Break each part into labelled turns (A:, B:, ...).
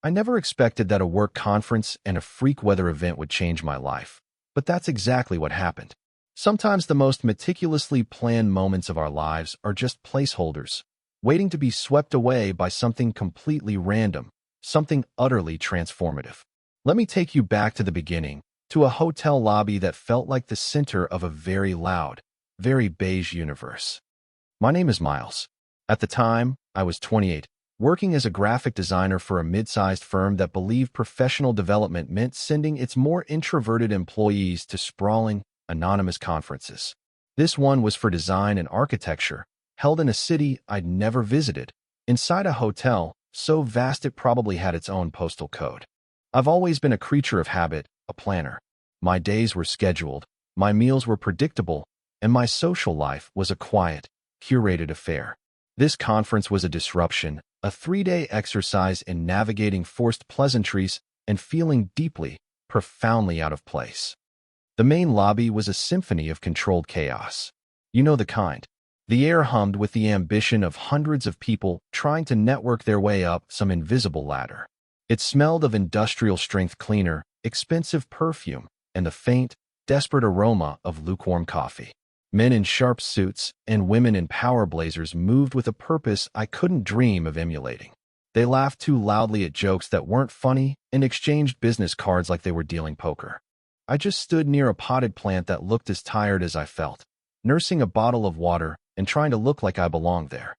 A: I never expected that a work conference and a freak weather event would change my life, but that's exactly what happened. Sometimes the most meticulously planned moments of our lives are just placeholders, waiting to be swept away by something completely random, something utterly transformative. Let me take you back to the beginning, to a hotel lobby that felt like the center of a very loud, very beige universe. My name is Miles. At the time, I was 28, working as a graphic designer for a mid-sized firm that believed professional development meant sending its more introverted employees to sprawling, anonymous conferences. This one was for design and architecture, held in a city I'd never visited, inside a hotel so vast it probably had its own postal code. I've always been a creature of habit, a planner. My days were scheduled, my meals were predictable, and my social life was a quiet, curated affair. This conference was a disruption, a 3-day exercise in navigating forced pleasantries and feeling deeply, profoundly out of place. The main lobby was a symphony of controlled chaos. You know the kind. The air hummed with the ambition of hundreds of people trying to network their way up some invisible ladder. It smelled of industrial-strength cleaner, expensive perfume, and the faint, desperate aroma of lukewarm coffee. Men in sharp suits and women in power blazers moved with a purpose I couldn't dream of emulating. They laughed too loudly at jokes that weren't funny and exchanged business cards like they were dealing poker. I just stood near a potted plant that looked as tired as I felt, nursing a bottle of water and trying to look like I belonged there.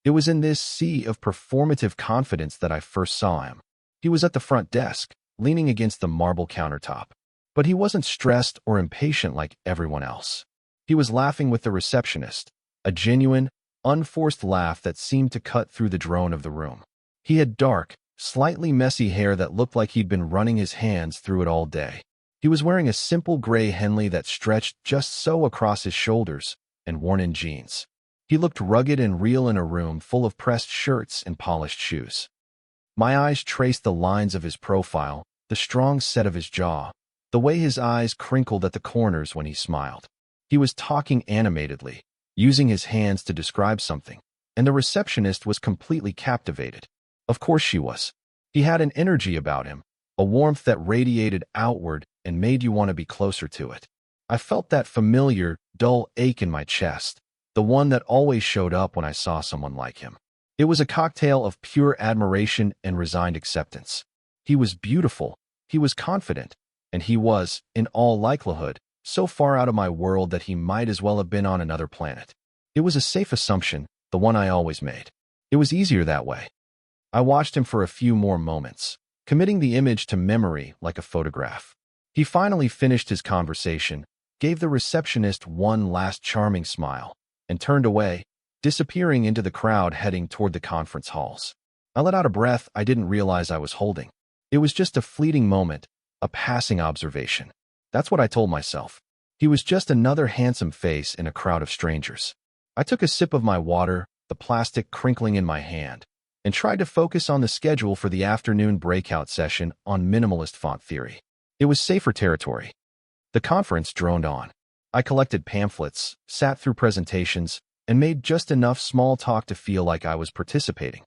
A: It was in this sea of performative confidence that I first saw him. He was at the front desk, leaning against the marble countertop. But he wasn't stressed or impatient like everyone else. He was laughing with the receptionist, a genuine, unforced laugh that seemed to cut through the drone of the room. He had dark, slightly messy hair that looked like he'd been running his hands through it all day. He was wearing a simple gray Henley that stretched just so across his shoulders and worn-in jeans. He looked rugged and real in a room full of pressed shirts and polished shoes. My eyes traced the lines of his profile, the strong set of his jaw, the way his eyes crinkled at the corners when he smiled. He was talking animatedly, using his hands to describe something, and the receptionist was completely captivated. Of course she was. He had an energy about him, a warmth that radiated outward and made you want to be closer to it. I felt that familiar, dull ache in my chest, the one that always showed up when I saw someone like him. It was a cocktail of pure admiration and resigned acceptance. He was beautiful, he was confident, and he was, in all likelihood, so far out of my world that he might as well have been on another planet. It was a safe assumption, the one I always made. It was easier that way. I watched him for a few more moments, committing the image to memory like a photograph. He finally finished his conversation, gave the receptionist one last charming smile, and turned away, disappearing into the crowd heading toward the conference halls. I let out a breath I didn't realize I was holding. It was just a fleeting moment, a passing observation. That's what I told myself. He was just another handsome face in a crowd of strangers. I took a sip of my water, the plastic crinkling in my hand, and tried to focus on the schedule for the afternoon breakout session on minimalist font theory. It was safer territory. The conference droned on. I collected pamphlets, sat through presentations, and made just enough small talk to feel like I was participating.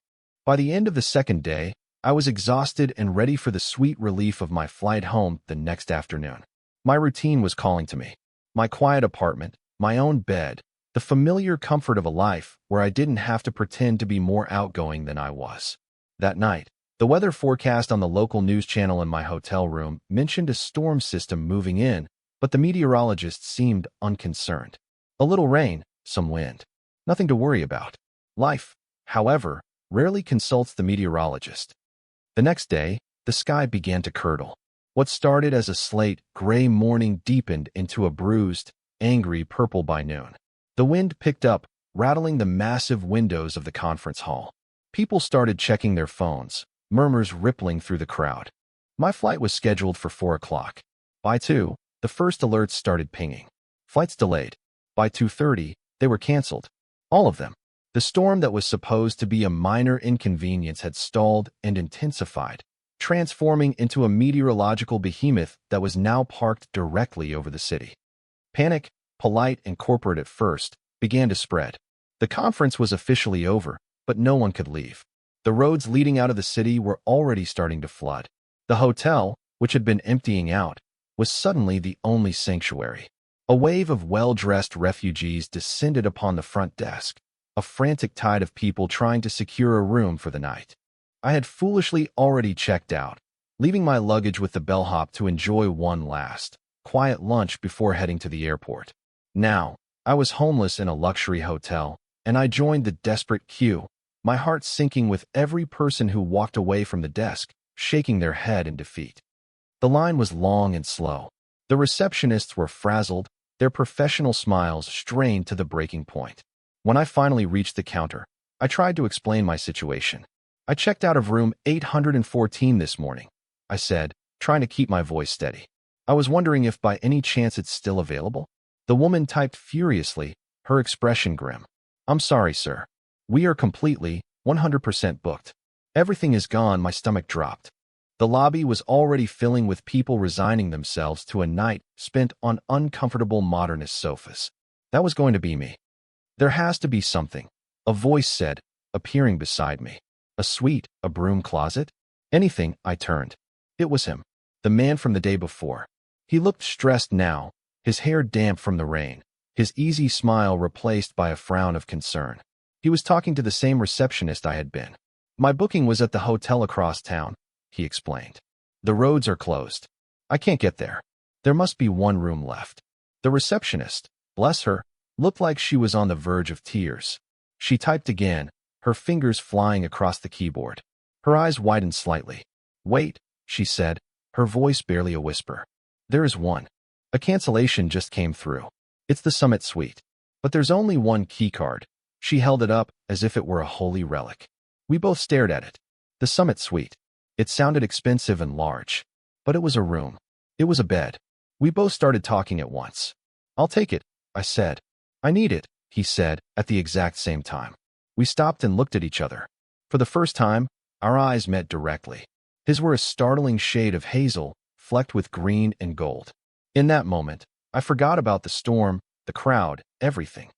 A: By the end of the second day, I was exhausted and ready for the sweet relief of my flight home the next afternoon. My routine was calling to me. My quiet apartment, my own bed, the familiar comfort of a life where I didn't have to pretend to be more outgoing than I was. That night, the weather forecast on the local news channel in my hotel room mentioned a storm system moving in, but the meteorologist seemed unconcerned. A little rain, some wind. Nothing to worry about. Life, however, rarely consults the meteorologist. The next day, the sky began to curdle. What started as a slate gray morning deepened into a bruised, angry purple by noon. The wind picked up, rattling the massive windows of the conference hall. People started checking their phones, murmurs rippling through the crowd. My flight was scheduled for 4 o'clock. By 2, the first alerts started pinging. Flights delayed. By 2:30, they were canceled. All of them. The storm that was supposed to be a minor inconvenience had stalled and intensified, transforming into a meteorological behemoth that was now parked directly over the city. Panic, polite and corporate at first, began to spread. The conference was officially over, but no one could leave. The roads leading out of the city were already starting to flood. The hotel, which had been emptying out, was suddenly the only sanctuary. A wave of well-dressed refugees descended upon the front desk, a frantic tide of people trying to secure a room for the night. I had foolishly already checked out, leaving my luggage with the bellhop to enjoy one last, quiet lunch before heading to the airport. Now, I was homeless in a luxury hotel, and I joined the desperate queue, my heart sinking with every person who walked away from the desk, shaking their head in defeat. The line was long and slow. The receptionists were frazzled, their professional smiles strained to the breaking point. When I finally reached the counter, I tried to explain my situation. "I checked out of room 814 this morning," I said, trying to keep my voice steady. "I was wondering if by any chance it's still available." The woman typed furiously, her expression grim. "I'm sorry, sir. We are completely, 100% booked. Everything is gone." My stomach dropped. The lobby was already filling with people resigning themselves to a night spent on uncomfortable modernist sofas. That was going to be me. "There has to be something," a voice said, appearing beside me. "A suite, a broom closet? Anything." I turned. It was him, the man from the day before. He looked stressed now, his hair damp from the rain, his easy smile replaced by a frown of concern. He was talking to the same receptionist I had been. "My booking was at the hotel across town," he explained. "The roads are closed. I can't get there. There must be one room left." The receptionist, bless her, looked like she was on the verge of tears. She typed again, her fingers flying across the keyboard. Her eyes widened slightly. "Wait," she said, her voice barely a whisper. "There is one. A cancellation just came through. It's the Summit Suite. But there's only one keycard." She held it up as if it were a holy relic. We both stared at it. The Summit Suite. It sounded expensive and large. But it was a room. It was a bed. We both started talking at once. "I'll take it," I said. "I need it," he said, at the exact same time. We stopped and looked at each other. For the first time, our eyes met directly. His were a startling shade of hazel, flecked with green and gold. In that moment, I forgot about the storm, the crowd, everything.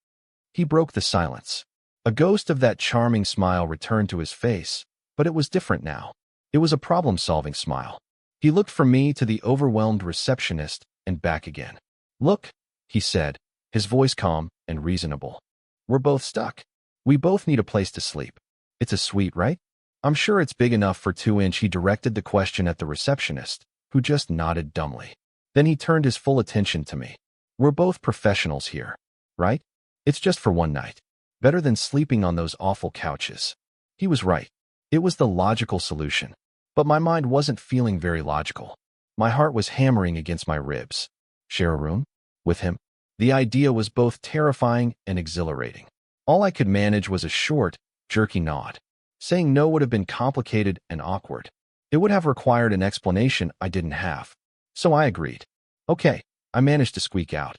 A: He broke the silence. A ghost of that charming smile returned to his face, but it was different now. It was a problem-solving smile. He looked from me to the overwhelmed receptionist and back again. "Look," he said, his voice calm and reasonable. "We're both stuck. We both need a place to sleep. It's a suite, right? I'm sure it's big enough for 2 inch." He directed the question at the receptionist, who just nodded dumbly. Then he turned his full attention to me. "We're both professionals here, right? It's just for one night. Better than sleeping on those awful couches." He was right. It was the logical solution. But my mind wasn't feeling very logical. My heart was hammering against my ribs. Share a room? With him? The idea was both terrifying and exhilarating. All I could manage was a short, jerky nod. Saying no would have been complicated and awkward. It would have required an explanation I didn't have. So I agreed. "Okay," I managed to squeak out.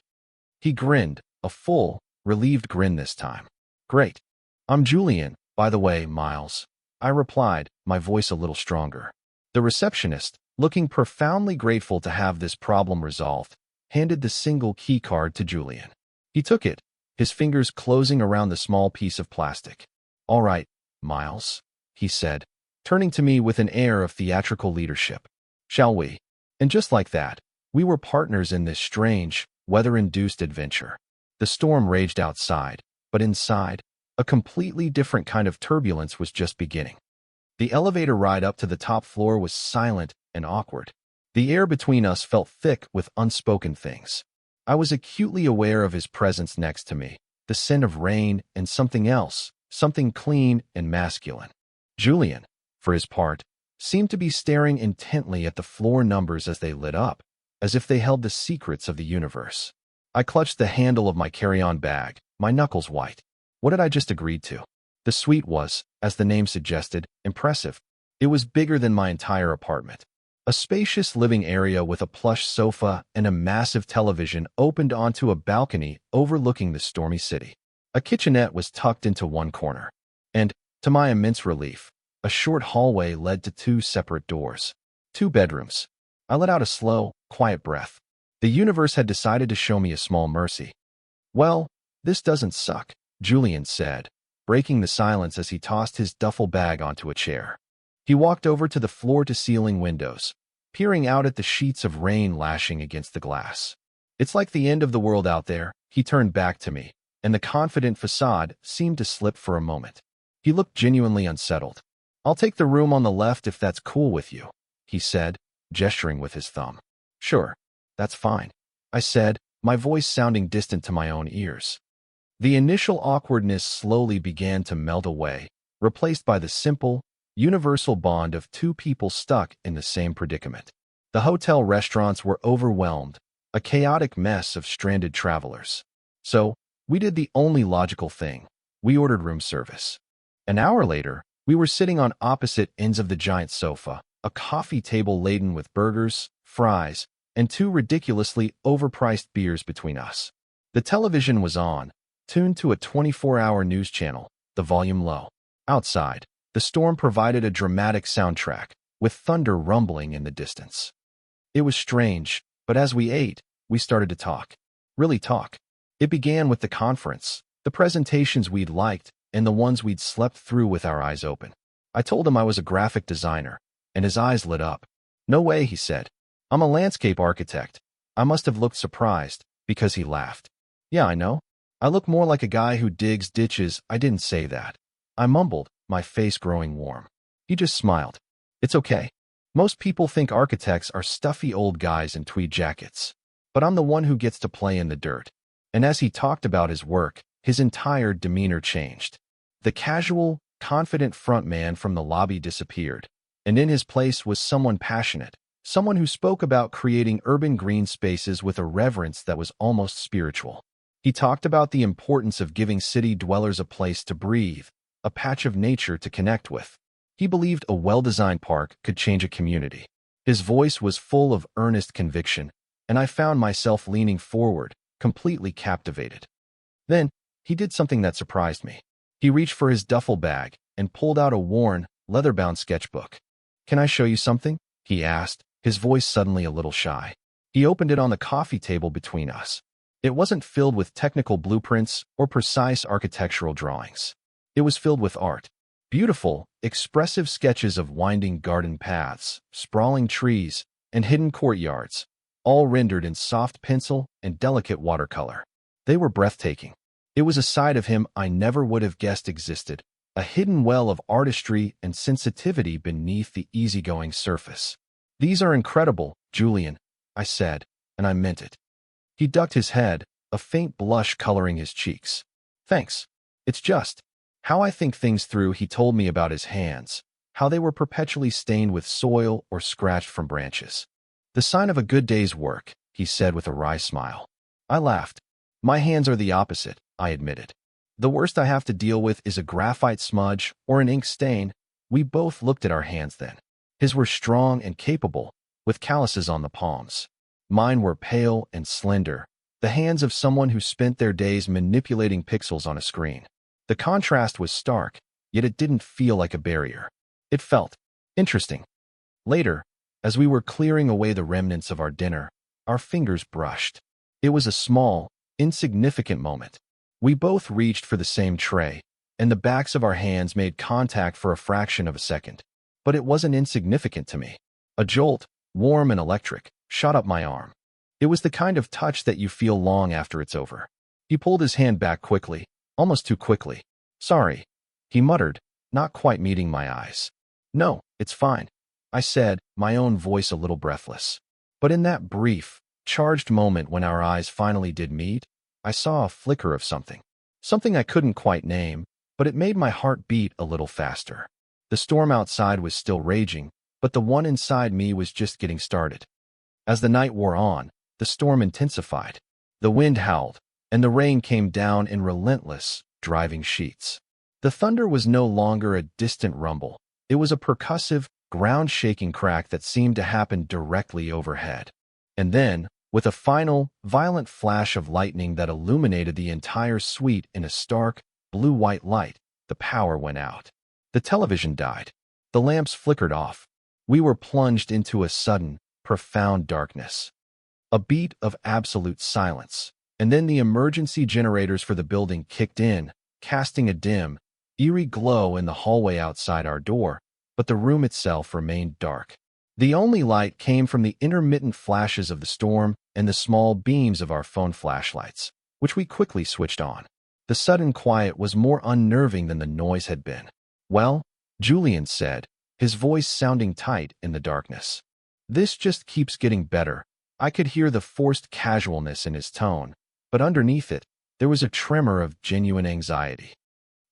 A: He grinned, a full, relieved grin this time. "Great. I'm Julian, by the way, Miles," I replied, my voice a little stronger. The receptionist, looking profoundly grateful to have this problem resolved, handed the single key card to Julian. He took it, his fingers closing around the small piece of plastic. "All right, Miles," he said, turning to me with an air of theatrical leadership. "Shall we?" And just like that, we were partners in this strange, weather-induced adventure. The storm raged outside, but inside, a completely different kind of turbulence was just beginning. The elevator ride up to the top floor was silent and awkward. The air between us felt thick with unspoken things. I was acutely aware of his presence next to me, the scent of rain and something else, something clean and masculine. Julian, for his part, seemed to be staring intently at the floor numbers as they lit up, as if they held the secrets of the universe. I clutched the handle of my carry-on bag, my knuckles white. What had I just agreed to? The suite was, as the name suggested, impressive. It was bigger than my entire apartment. A spacious living area with a plush sofa and a massive television opened onto a balcony overlooking the stormy city. A kitchenette was tucked into one corner. And, to my immense relief, a short hallway led to 2 separate doors. 2 bedrooms. I let out a slow, quiet breath. The universe had decided to show me a small mercy. "Well, this doesn't suck," Julian said, breaking the silence as he tossed his duffel bag onto a chair. He walked over to the floor-to-ceiling windows, peering out at the sheets of rain lashing against the glass. "It's like the end of the world out there," he turned back to me, and the confident facade seemed to slip for a moment. He looked genuinely unsettled. "I'll take the room on the left if that's cool with you," he said, gesturing with his thumb. "Sure, that's fine," I said, my voice sounding distant to my own ears. The initial awkwardness slowly began to melt away, replaced by the simple, universal bond of two people stuck in the same predicament. The hotel restaurants were overwhelmed, a chaotic mess of stranded travelers. So, we did the only logical thing. We ordered room service. An hour later, we were sitting on opposite ends of the giant sofa, a coffee table laden with burgers, fries, and two ridiculously overpriced beers between us. The television was on, tuned to a 24-hour news channel, the volume low. Outside, the storm provided a dramatic soundtrack, with thunder rumbling in the distance. It was strange, but as we ate, we started to talk. Really talk. It began with the conference, the presentations we'd liked, and the ones we'd slept through with our eyes open. I told him I was a graphic designer, and his eyes lit up. "No way," he said. "I'm a landscape architect." I must have looked surprised, because he laughed. "Yeah, I know. I look more like a guy who digs ditches." I didn't say that. I mumbled, my face growing warm. He just smiled. "It's okay. Most people think architects are stuffy old guys in tweed jackets. But I'm the one who gets to play in the dirt." And as he talked about his work, his entire demeanor changed. The casual, confident front man from the lobby disappeared, and in his place was someone passionate, someone who spoke about creating urban green spaces with a reverence that was almost spiritual. He talked about the importance of giving city dwellers a place to breathe, a patch of nature to connect with. He believed a well-designed park could change a community. His voice was full of earnest conviction, and I found myself leaning forward, completely captivated. Then, he did something that surprised me. He reached for his duffel bag and pulled out a worn, leather-bound sketchbook. "Can I show you something?" he asked, his voice suddenly a little shy. He opened it on the coffee table between us. It wasn't filled with technical blueprints or precise architectural drawings. It was filled with art. Beautiful, expressive sketches of winding garden paths, sprawling trees, and hidden courtyards, all rendered in soft pencil and delicate watercolor. They were breathtaking. It was a side of him I never would have guessed existed, a hidden well of artistry and sensitivity beneath the easygoing surface. "These are incredible, Julian," I said, and I meant it. He ducked his head, a faint blush coloring his cheeks. "Thanks. It's just how I think things through." He told me about his hands, how they were perpetually stained with soil or scratched from branches. "The sign of a good day's work," he said with a wry smile. I laughed. "My hands are the opposite," I admitted. "The worst I have to deal with is a graphite smudge or an ink stain." We both looked at our hands then. His were strong and capable, with calluses on the palms. Mine were pale and slender, the hands of someone who spent their days manipulating pixels on a screen. The contrast was stark, yet it didn't feel like a barrier. It felt interesting. Later, as we were clearing away the remnants of our dinner, our fingers brushed. It was a small, insignificant moment. We both reached for the same tray, and the backs of our hands made contact for a fraction of a second. But it wasn't insignificant to me. A jolt, warm and electric, shot up my arm. It was the kind of touch that you feel long after it's over. He pulled his hand back quickly, almost too quickly. "Sorry," he muttered, not quite meeting my eyes. "No, it's fine," I said, my own voice a little breathless. But in that brief, charged moment when our eyes finally did meet, I saw a flicker of something. Something I couldn't quite name, but it made my heart beat a little faster. The storm outside was still raging, but the one inside me was just getting started. As the night wore on, the storm intensified. The wind howled, and the rain came down in relentless, driving sheets. The thunder was no longer a distant rumble. It was a percussive, ground-shaking crack that seemed to happen directly overhead. And then, with a final, violent flash of lightning that illuminated the entire suite in a stark, blue-white light, the power went out. The television died. The lamps flickered off. We were plunged into a sudden, profound darkness. A beat of absolute silence, and then the emergency generators for the building kicked in, casting a dim, eerie glow in the hallway outside our door, but the room itself remained dark. The only light came from the intermittent flashes of the storm and the small beams of our phone flashlights, which we quickly switched on. The sudden quiet was more unnerving than the noise had been. "Well," Julian said, his voice sounding tight in the darkness. "This just keeps getting better." I could hear the forced casualness in his tone, but underneath it, there was a tremor of genuine anxiety.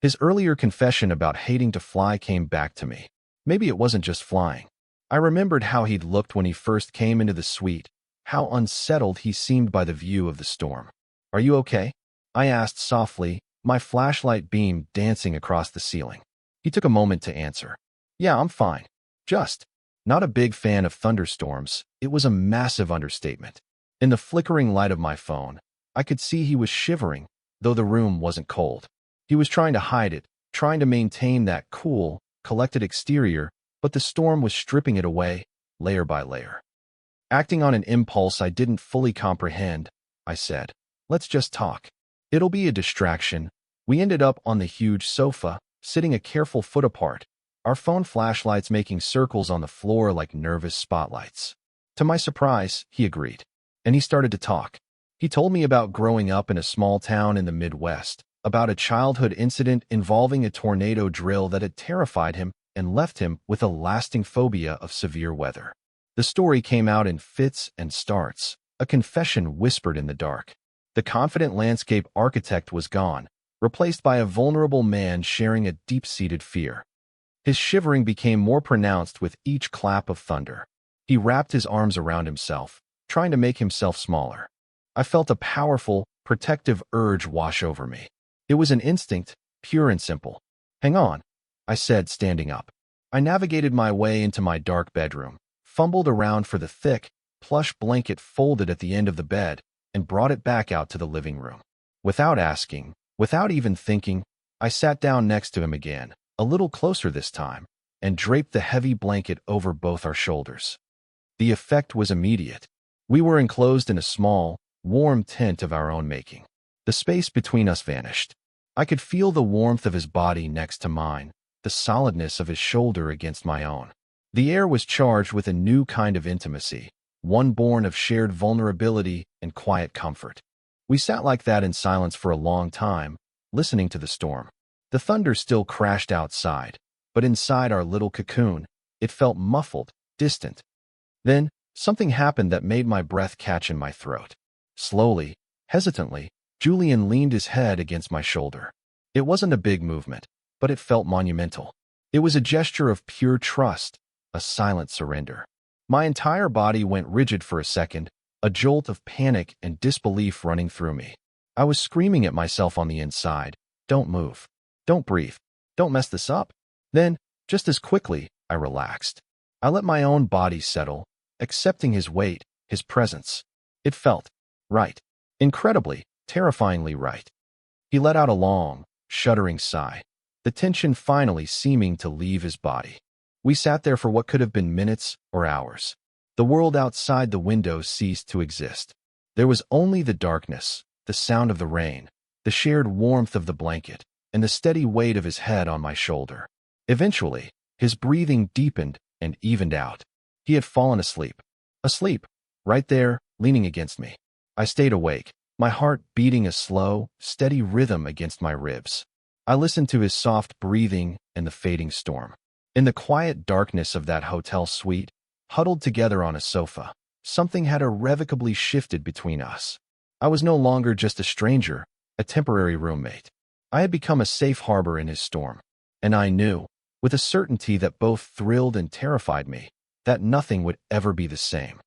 A: His earlier confession about hating to fly came back to me. Maybe it wasn't just flying. I remembered how he'd looked when he first came into the suite, how unsettled he seemed by the view of the storm. "Are you okay?" I asked softly, my flashlight beam dancing across the ceiling. He took a moment to answer. "Yeah, I'm fine. Just not a big fan of thunderstorms." It was a massive understatement. In the flickering light of my phone, I could see he was shivering, though the room wasn't cold. He was trying to hide it, trying to maintain that cool, collected exterior, but the storm was stripping it away, layer by layer. Acting on an impulse I didn't fully comprehend, I said, "Let's just talk. It'll be a distraction." We ended up on the huge sofa, sitting a careful foot apart, our phone flashlights making circles on the floor like nervous spotlights. To my surprise, he agreed, and he started to talk. He told me about growing up in a small town in the Midwest, about a childhood incident involving a tornado drill that had terrified him and left him with a lasting phobia of severe weather. The story came out in fits and starts, a confession whispered in the dark. The confident landscape architect was gone, replaced by a vulnerable man sharing a deep-seated fear. His shivering became more pronounced with each clap of thunder. He wrapped his arms around himself, trying to make himself smaller. I felt a powerful, protective urge wash over me. It was an instinct, pure and simple. "Hang on," I said, standing up. I navigated my way into my dark bedroom, fumbled around for the thick, plush blanket folded at the end of the bed, and brought it back out to the living room. Without asking, without even thinking, I sat down next to him again, a little closer this time, and draped the heavy blanket over both our shoulders. The effect was immediate. We were enclosed in a small, warm tent of our own making. The space between us vanished. I could feel the warmth of his body next to mine, the solidness of his shoulder against my own. The air was charged with a new kind of intimacy, one born of shared vulnerability and quiet comfort. We sat like that in silence for a long time, listening to the storm. The thunder still crashed outside, but inside our little cocoon, it felt muffled, distant. Then, something happened that made my breath catch in my throat. Slowly, hesitantly, Julian leaned his head against my shoulder. It wasn't a big movement, but it felt monumental. It was a gesture of pure trust, a silent surrender. My entire body went rigid for a second, a jolt of panic and disbelief running through me. I was screaming at myself on the inside, "Don't move. Don't breathe. Don't mess this up." Then, just as quickly, I relaxed. I let my own body settle, accepting his weight, his presence. It felt right. Incredibly, terrifyingly right. He let out a long, shuddering sigh, the tension finally seeming to leave his body. We sat there for what could have been minutes or hours. The world outside the window ceased to exist. There was only the darkness, the sound of the rain, the shared warmth of the blanket, and the steady weight of his head on my shoulder. Eventually, his breathing deepened and evened out. He had fallen asleep. Asleep, right there, leaning against me. I stayed awake, my heart beating a slow, steady rhythm against my ribs. I listened to his soft breathing and the fading storm. In the quiet darkness of that hotel suite, huddled together on a sofa, something had irrevocably shifted between us. I was no longer just a stranger, a temporary roommate. I had become a safe harbor in his storm, and I knew, with a certainty that both thrilled and terrified me, that nothing would ever be the same.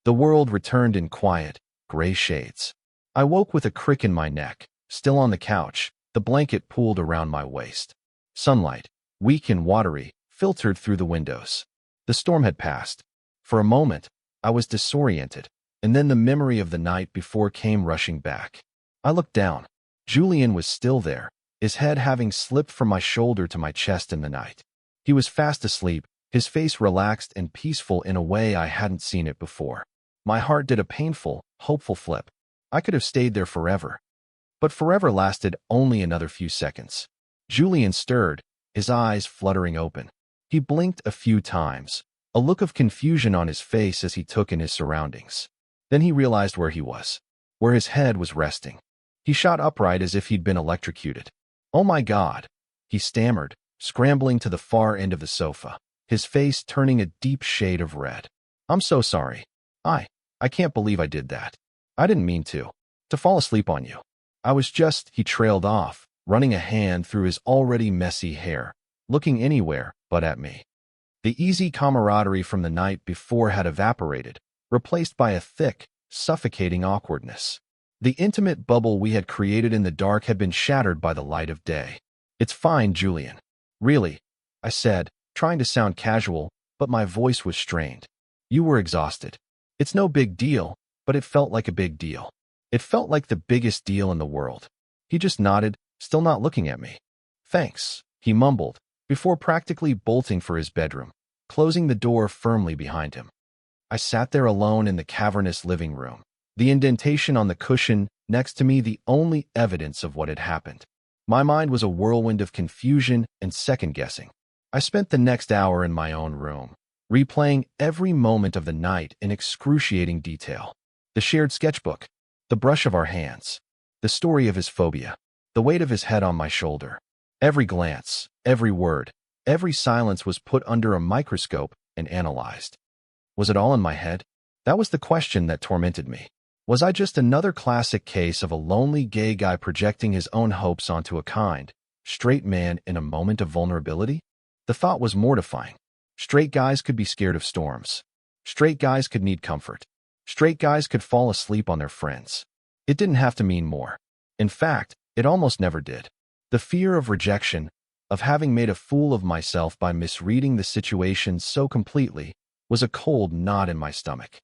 A: The world returned in quiet, gray shades. I woke with a crick in my neck, still on the couch, the blanket pulled around my waist. Sunlight, weak and watery, filtered through the windows. The storm had passed. For a moment, I was disoriented, and then the memory of the night before came rushing back. I looked down. Julian was still there, his head having slipped from my shoulder to my chest in the night. He was fast asleep, his face relaxed and peaceful in a way I hadn't seen it before. My heart did a painful, hopeful flip. I could have stayed there forever. But forever lasted only another few seconds. Julian stirred, his eyes fluttering open. He blinked a few times, a look of confusion on his face as he took in his surroundings. Then he realized where he was, where his head was resting. He shot upright as if he'd been electrocuted. "Oh my God," he stammered, scrambling to the far end of the sofa, his face turning a deep shade of red. "I'm so sorry. I can't believe I did that. I didn't mean to fall asleep on you. I was just," he trailed off, running a hand through his already messy hair, looking anywhere but at me. The easy camaraderie from the night before had evaporated, replaced by a thick, suffocating awkwardness. The intimate bubble we had created in the dark had been shattered by the light of day. "It's fine, Julian. Really," I said, trying to sound casual, but my voice was strained. "You were exhausted. It's no big deal," but it felt like a big deal. It felt like the biggest deal in the world. He just nodded, still not looking at me. "Thanks," he mumbled, before practically bolting for his bedroom, closing the door firmly behind him. I sat there alone in the cavernous living room, the indentation on the cushion next to me the only evidence of what had happened. My mind was a whirlwind of confusion and second-guessing. I spent the next hour in my own room, replaying every moment of the night in excruciating detail. The shared sketchbook, the brush of our hands, the story of his phobia, the weight of his head on my shoulder. Every glance, every word, every silence was put under a microscope and analyzed. Was it all in my head? That was the question that tormented me. Was I just another classic case of a lonely gay guy projecting his own hopes onto a kind, straight man in a moment of vulnerability? The thought was mortifying. Straight guys could be scared of storms. Straight guys could need comfort. Straight guys could fall asleep on their friends. It didn't have to mean more. In fact, it almost never did. The fear of rejection, of having made a fool of myself by misreading the situation so completely, was a cold knot in my stomach.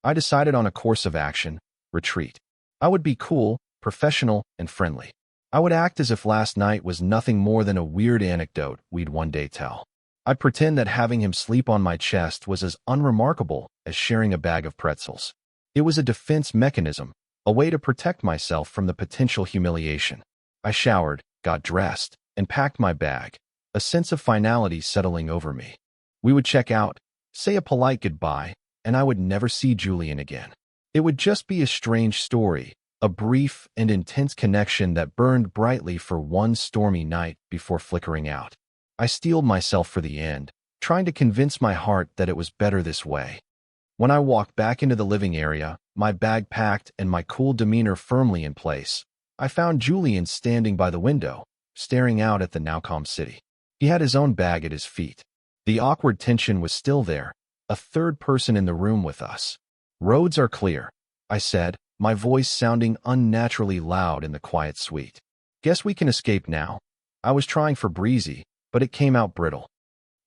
A: I decided on a course of action: retreat. I would be cool, professional, and friendly. I would act as if last night was nothing more than a weird anecdote we'd one day tell. I'd pretend that having him sleep on my chest was as unremarkable as sharing a bag of pretzels. It was a defense mechanism, a way to protect myself from the potential humiliation. I showered, got dressed, and packed my bag, a sense of finality settling over me. We would check out, say a polite goodbye, and I would never see Julian again. It would just be a strange story, a brief and intense connection that burned brightly for one stormy night before flickering out. I steeled myself for the end, trying to convince my heart that it was better this way. When I walked back into the living area, my bag packed and my cool demeanor firmly in place, I found Julian standing by the window, staring out at the now calm city. He had his own bag at his feet. The awkward tension was still there, a third person in the room with us. "Roads are clear," I said, my voice sounding unnaturally loud in the quiet suite. "Guess we can escape now." I was trying for breezy, but it came out brittle.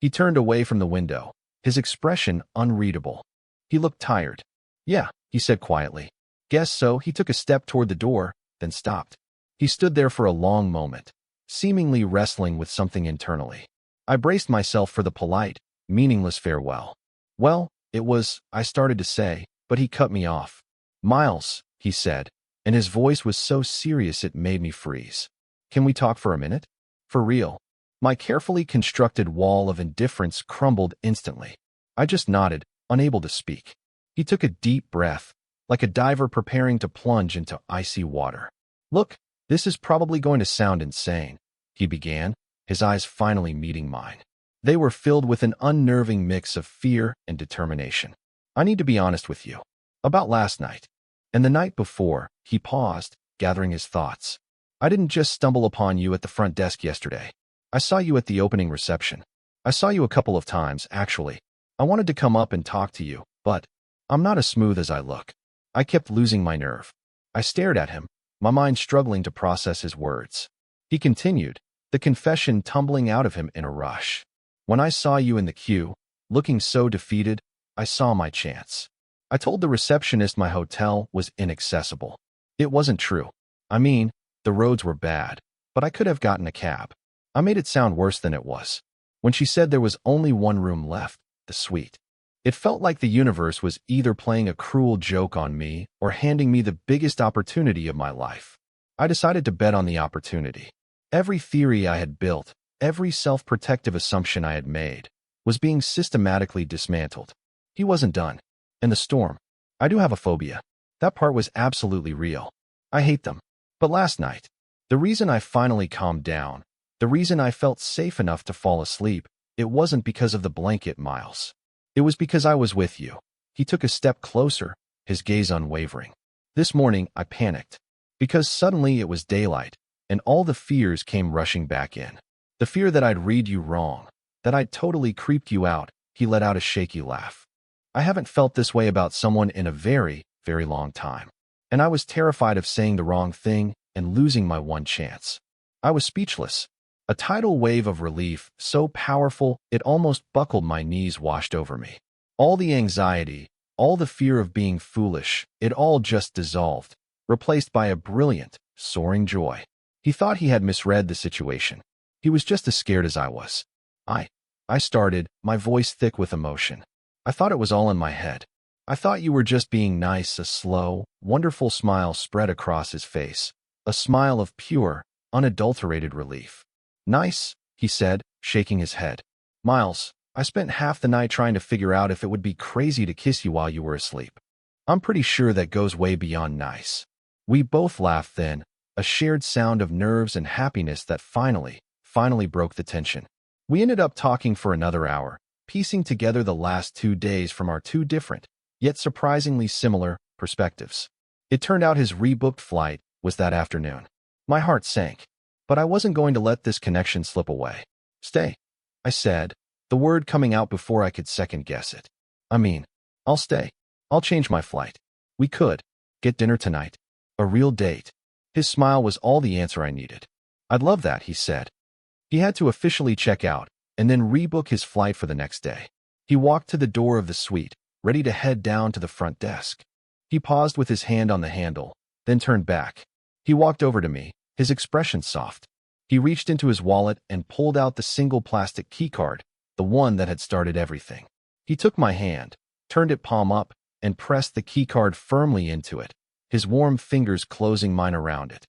A: He turned away from the window, his expression unreadable. He looked tired. "Yeah," he said quietly. "Guess so." He took a step toward the door, then stopped. He stood there for a long moment, seemingly wrestling with something internally. I braced myself for the polite, meaningless farewell. "Well, it was," I started to say, but he cut me off. "Miles," he said, and his voice was so serious it made me freeze. "Can we talk for a minute? For real?" My carefully constructed wall of indifference crumbled instantly. I just nodded, unable to speak. He took a deep breath, like a diver preparing to plunge into icy water. "Look, this is probably going to sound insane," he began, his eyes finally meeting mine. They were filled with an unnerving mix of fear and determination. "I need to be honest with you. About last night. And the night before." He paused, gathering his thoughts. "I didn't just stumble upon you at the front desk yesterday. I saw you at the opening reception. I saw you a couple of times, actually. I wanted to come up and talk to you, but I'm not as smooth as I look." I kept losing my nerve. I stared at him, my mind struggling to process his words. He continued, the confession tumbling out of him in a rush. "When I saw you in the queue, looking so defeated, I saw my chance. I told the receptionist my hotel was inaccessible. It wasn't true. I mean, the roads were bad, but I could have gotten a cab. I made it sound worse than it was. When she said there was only one room left, the suite, it felt like the universe was either playing a cruel joke on me or handing me the biggest opportunity of my life. I decided to bet on the opportunity. Every theory I had built, every self-protective assumption I had made, was being systematically dismantled. He wasn't done. And the storm. I do have a phobia. That part was absolutely real. I hate them. But last night, the reason I finally calmed down, the reason I felt safe enough to fall asleep, it wasn't because of the blanket, Miles. It was because I was with you. He took a step closer, his gaze unwavering. This morning, I panicked. Because suddenly it was daylight, and all the fears came rushing back in. The fear that I'd read you wrong, that I'd totally creeped you out. He let out a shaky laugh. I haven't felt this way about someone in a very, very long time. And I was terrified of saying the wrong thing and losing my one chance. I was speechless. A tidal wave of relief, so powerful it almost buckled my knees, washed over me. All the anxiety, all the fear of being foolish, it all just dissolved, replaced by a brilliant, soaring joy. He thought he had misread the situation. He was just as scared as I was. I started, my voice thick with emotion. I thought it was all in my head. I thought you were just being nice. A slow, wonderful smile spread across his face, a smile of pure, unadulterated relief. Nice, he said, shaking his head. Miles, I spent half the night trying to figure out if it would be crazy to kiss you while you were asleep. I'm pretty sure that goes way beyond nice. We both laughed then, a shared sound of nerves and happiness that finally broke the tension. We ended up talking for another hour, piecing together the last 2 days from our two different, yet surprisingly similar, perspectives. It turned out his rebooked flight was that afternoon. My heart sank, but I wasn't going to let this connection slip away. Stay, I said, the word coming out before I could second-guess it. I'll stay. I'll change my flight. We could get dinner tonight. A real date. His smile was all the answer I needed. I'd love that, he said. He had to officially check out and then rebook his flight for the next day. He walked to the door of the suite, ready to head down to the front desk. He paused with his hand on the handle, then turned back. He walked over to me, his expression soft. He reached into his wallet and pulled out the single plastic keycard, the one that had started everything. He took my hand, turned it palm up, and pressed the keycard firmly into it, his warm fingers closing mine around it.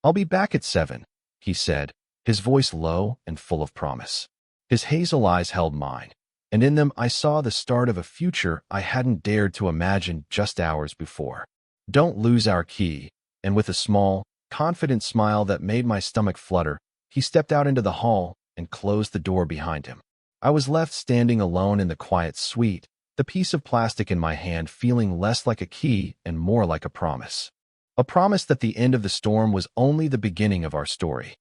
A: I'll be back at 7, he said, his voice low and full of promise. His hazel eyes held mine, and in them I saw the start of a future I hadn't dared to imagine just hours before. Don't lose our key, and with a small, confident smile that made my stomach flutter, he stepped out into the hall and closed the door behind him. I was left standing alone in the quiet suite, the piece of plastic in my hand feeling less like a key and more like a promise. A promise that the end of the storm was only the beginning of our story.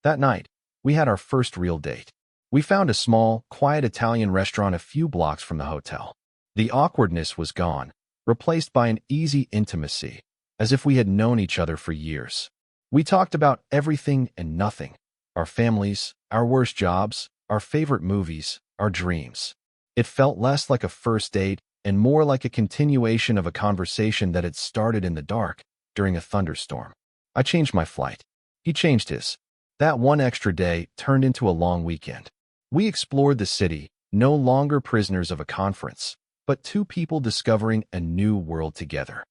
A: That night, we had our first real date. We found a small, quiet Italian restaurant a few blocks from the hotel. The awkwardness was gone, replaced by an easy intimacy, as if we had known each other for years. We talked about everything and nothing, our families, our worst jobs, our favorite movies, our dreams. It felt less like a first date and more like a continuation of a conversation that had started in the dark during a thunderstorm. I changed my flight. He changed his. That one extra day turned into a long weekend. We explored the city, no longer prisoners of a conference, but two people discovering a new world together.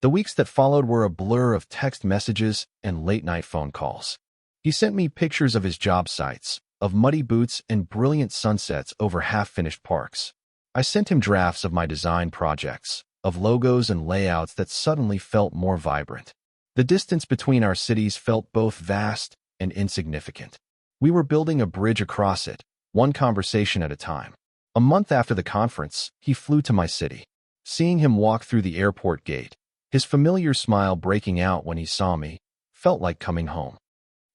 A: The weeks that followed were a blur of text messages and late-night phone calls. He sent me pictures of his job sites, of muddy boots and brilliant sunsets over half-finished parks. I sent him drafts of my design projects, of logos and layouts that suddenly felt more vibrant. The distance between our cities felt both vast and insignificant. We were building a bridge across it, one conversation at a time. A month after the conference, he flew to my city. Seeing him walk through the airport gate, his familiar smile breaking out when he saw me, felt like coming home.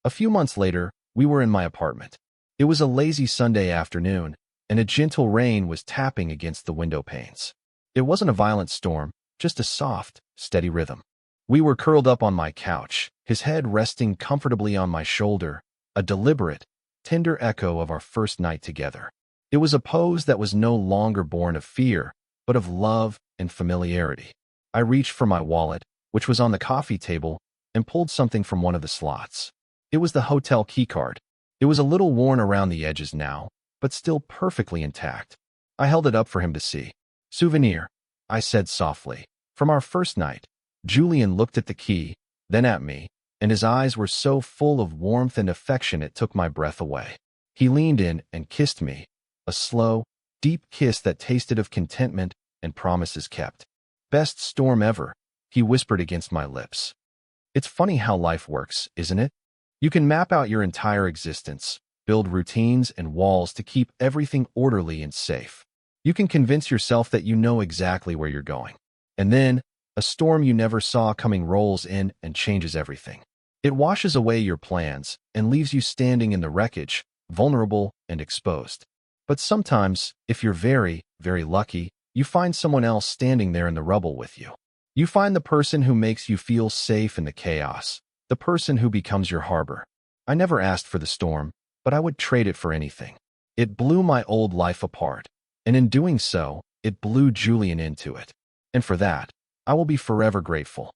A: A few months later, we were in my apartment. It was a lazy Sunday afternoon, and a gentle rain was tapping against the window panes. It wasn't a violent storm, just a soft, steady rhythm. We were curled up on my couch, his head resting comfortably on my shoulder, a deliberate, tender echo of our first night together. It was a pose that was no longer born of fear, but of love and familiarity. I reached for my wallet, which was on the coffee table, and pulled something from one of the slots. It was the hotel keycard. It was a little worn around the edges now, but still perfectly intact. I held it up for him to see. Souvenir, I said softly, from our first night. Julian looked at the key, then at me, and his eyes were so full of warmth and affection it took my breath away. He leaned in and kissed me, a slow, deep kiss that tasted of contentment and promises kept. "Best storm ever," he whispered against my lips. It's funny how life works, isn't it? You can map out your entire existence, build routines and walls to keep everything orderly and safe. You can convince yourself that you know exactly where you're going. And then, a storm you never saw coming rolls in and changes everything. It washes away your plans and leaves you standing in the wreckage, vulnerable and exposed. But sometimes, if you're very, very lucky, you find someone else standing there in the rubble with you. You find the person who makes you feel safe in the chaos, the person who becomes your harbor. I never asked for the storm, but I would trade it for anything. It blew my old life apart, and in doing so, it blew Julian into it. And for that, I will be forever grateful.